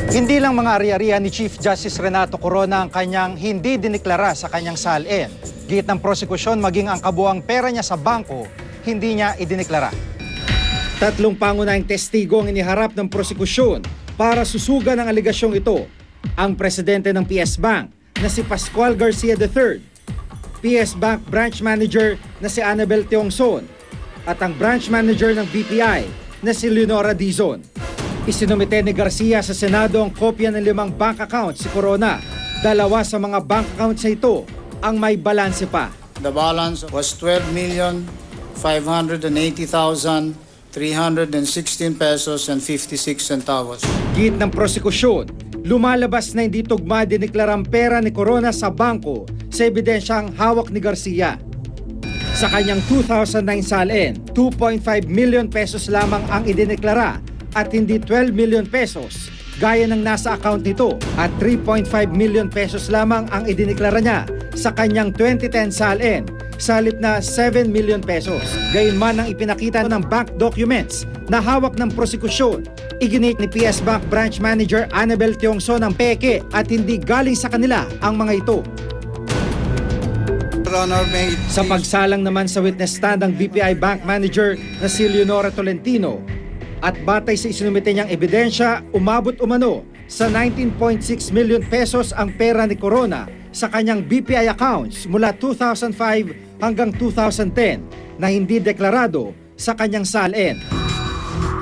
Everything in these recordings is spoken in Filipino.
Hindi lang mga ari-arian ni Chief Justice Renato Corona ang kanyang hindi diniklara sa kanyang salin. Git ng prosekusyon maging ang kabuang pera niya sa bangko, hindi niya idiniklara. Tatlong pangunahing testigo ang iniharap ng prosekusyon para susugan ang aligasyong ito. Ang presidente ng PS Bank na si Pascual Garcia III, PS Bank Branch Manager na si Annabel Tiongson, at ang Branch Manager ng BPI na si Leonora Dizon. Isinumite ni Garcia sa Senado ang kopya ng 5 bank accounts si Corona. 2 sa mga bank accounts na ito ang may balanse pa. The balance was 12,580,316 pesos and 56 centavos. Git ng prosekusyon, lumalabas na hindi tugma diniklarang pera ni Corona sa bangko sa ebidensyang hawak ni Garcia. Sa kanyang 2009 salin, 2.5 million pesos lamang ang idineklara at hindi 12 million pesos gaya ng nasa account nito, at 3.5 million pesos lamang ang idineklara niya sa kanyang 2010 salin sa halip na 7 million pesos. Gayunman ang ipinakita ng bank documents na hawak ng prosekusyon. Iginit ni PS Bank Branch Manager Annabel Tiongson ang peke at hindi galing sa kanila ang mga ito. Sa pagsalang naman sa witness stand ang BPI Bank Manager na si Leonora Tolentino, at batay sa isinumite niyang ebidensya, umabot umano sa 19.6 million pesos ang pera ni Corona sa kanyang BPI accounts mula 2005 hanggang 2010 na hindi deklarado sa kanyang salin.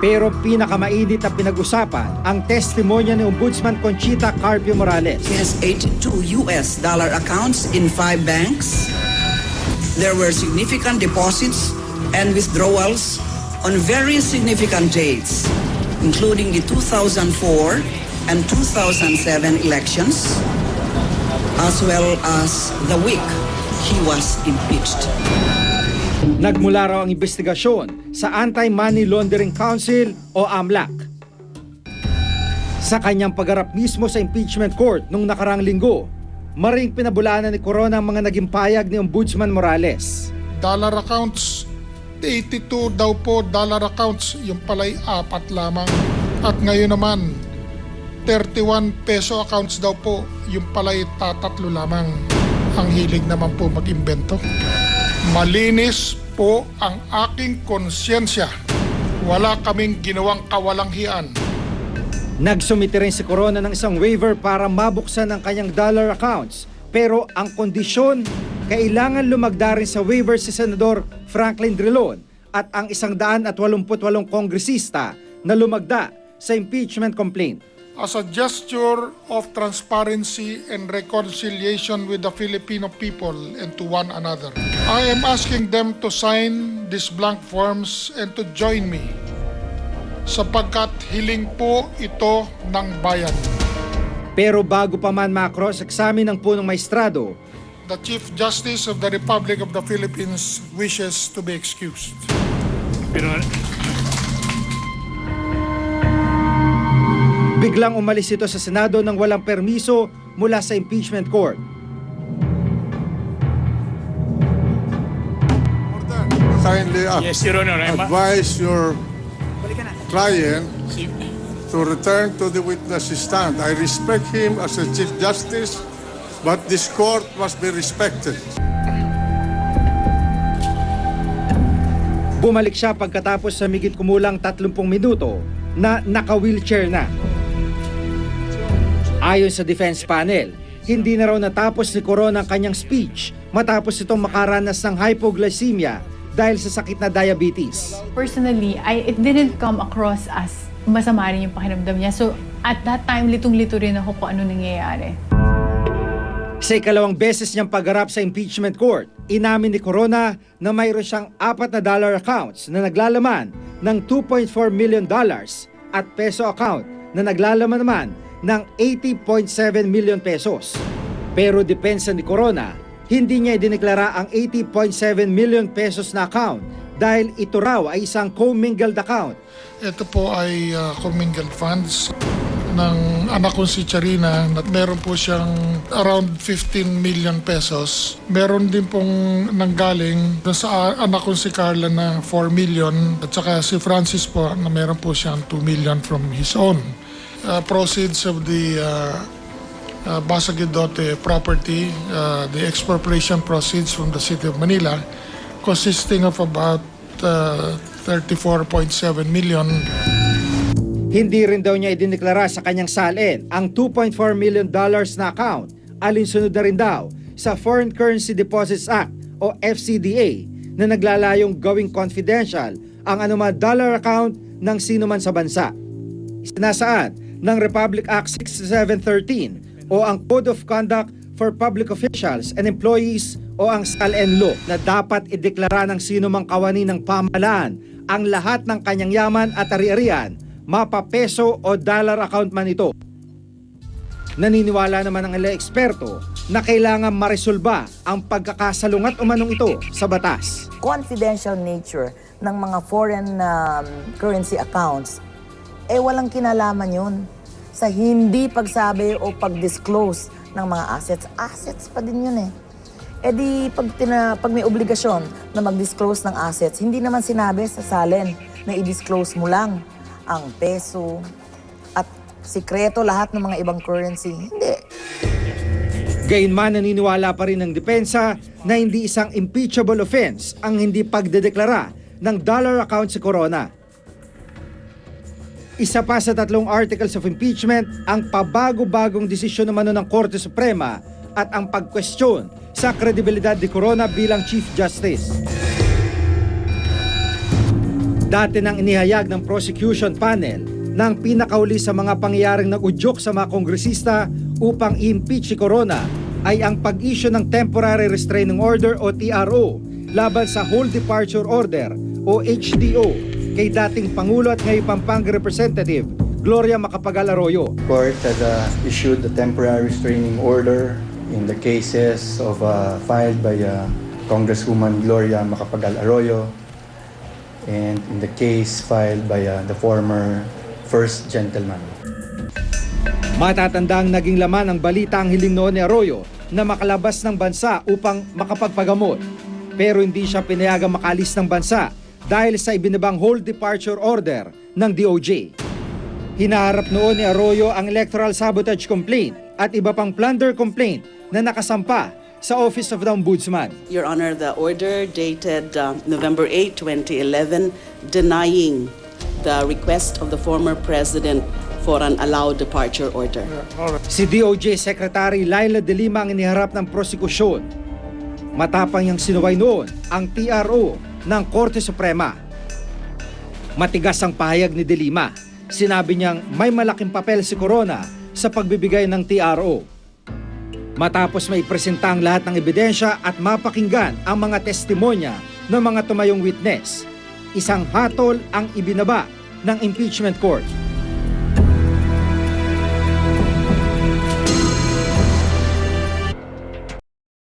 Pero pinakamainit na pinag-usapan ang testimonya ni Ombudsman Conchita Carpio Morales. He has 82 US dollar accounts in 5 banks. There were significant deposits and withdrawals on very significant dates, including the 2004 and 2007 elections, as well as the week he was impeached. Nagmula raw ang investigasyon sa Anti-Money Laundering Council o AMLAC. Sa kanyang pagharap mismo sa impeachment court nung nakarang linggo, maring pinabulaanan ni Corona ang mga naging payag ni Ombudsman Morales. Dollar accounts, 82 daw po dollar accounts, yung pala'y 4 lamang. At ngayon naman, 31 peso accounts daw po, yung pala'y 3 lamang. Ang hilig naman po mag-imbento. Malinis po ang aking konsyensya. Wala kaming ginawang kawalanghian. Nagsumite rin si Corona ng isang waiver para mabuksan ang kanyang dollar accounts. Pero ang kondisyon, kailangan lumagda rin sa waiver si Senador Franklin Drilon at ang 188 kongresista na lumagda sa impeachment complaint. As a gesture of transparency and reconciliation with the Filipino people and to one another, I am asking them to sign these blank forms and to join me sapagkat hiling po ito ng bayan. Pero bago pa man ma-cross-examine ng punong maestrado, The Chief Justice of the Republic of the Philippines wishes to be excused. biglang umalis ito sa Senado nang walang permiso mula sa impeachment court. Kindly Yes, Your Honor. advise your client to return to the witness stand. I respect him as a Chief Justice, but this court must be respected. Bumalik siya pagkatapos sa higit kumulang 30 minuto na naka-wheelchair na. Ayon sa defense panel, hindi na raw natapos ni Corona ang kanyang speech matapos itong makaranas ng hypoglycemia dahil sa sakit na diabetes. Personally, it didn't come across as masama rin yung pakiramdam niya. So at that time, litong-lito rin ako kung ano nangyayari. Sa ikalawang beses niyang pagharap sa impeachment court, inamin ni Corona na mayroon siyang $4 accounts na naglalaman ng $2.4 million at peso account na naglalaman naman ng 80.7 million pesos. Pero depensa ni Corona, hindi niya idineklara ang 80.7 million pesos na account dahil ito raw ay isang commingled account. Ito po ay commingled funds ng anak kong si Charina na meron po siyang around 15 million pesos. Meron din pong nanggaling sa anak kong si Carla na 4 million at saka si Francis po na meron po siyang 2 million from his own. proceeds of the Basaguidote property, the expropriation proceeds from the City of Manila, consisting of about 34.7 million. Hindi rin daw niya idineklara sa kanyang salin ang $2.4 million na account, alinsunod na rin daw sa Foreign Currency Deposits Act o FCDA na naglalayong gawing confidential ang anumang dollar account ng sino man sa bansa. Sinasaan ng Republic Act 6713 o ang Code of Conduct for Public Officials and Employees o ang SALN Law na dapat ideklara ng sino mang kawani ng pamahalaan ang lahat ng kanyang yaman at ari-arian, mapa peso o dollar account man ito. Naniniwala naman ang ilang eksperto na kailangan maresolba ang pagkakasalungat umanong ito sa batas. Confidential nature ng mga foreign currency accounts, walang kinalaman yun sa hindi pagsabi o pag-disclose ng mga assets. Assets pa din yun di pag may obligasyon na mag-disclose ng assets, hindi naman sinabi sa SALN na i-disclose mo lang ang peso at sikreto lahat ng mga ibang currency. Hindi. Gayunman, naniniwala pa rin ng depensa na hindi isang impeachable offense ang hindi pagdedeklara ng dollar account si Corona. Isa pa sa 3 articles of impeachment ang pabago-bagong desisyon naman ng Korte Suprema at ang pagkwestiyon sa kredibilidad ni Corona bilang Chief Justice. Dati nang inihayag ng prosecution panel ng pinakauli sa mga pangyayaring nag-udyok sa mga kongresista upang i-impeach si Corona ay ang pag-issue ng Temporary Restraining Order o TRO laban sa Whole Departure Order o HDO kay dating Pangulo at ngayon Pampanga Representative Gloria Macapagal Arroyo. Court has issued the temporary restraining order in the cases of filed by Congresswoman Gloria Macapagal Arroyo and in the case filed by the former first gentleman. Matatandang naging laman ng balita ang hiling noon ni Arroyo na makalabas ng bansa upang makapagpagamot. Pero hindi siya pinayagang makalis ng bansa dahil sa ibinabang Whole Departure Order ng DOJ. Hinaharap noon ni Arroyo ang electoral sabotage complaint at iba pang plunder complaint na nakasampa sa Office of the Ombudsman. Your Honor, the order dated November 8, 2011, denying the request of the former president for an allowed departure order. Si DOJ Secretary Laila De Lima ang iniharap ng prosekusyon. Matapang niyang sinuway noon ang TRO ng Korte Suprema. Matigas ang pahayag ni De Lima. Sinabi niyang may malaking papel si Corona sa pagbibigay ng TRO. Matapos may presenta ang lahat ng ebidensya at mapakinggan ang mga testimonya ng mga tumayong witness, isang hatol ang ibinaba ng impeachment court.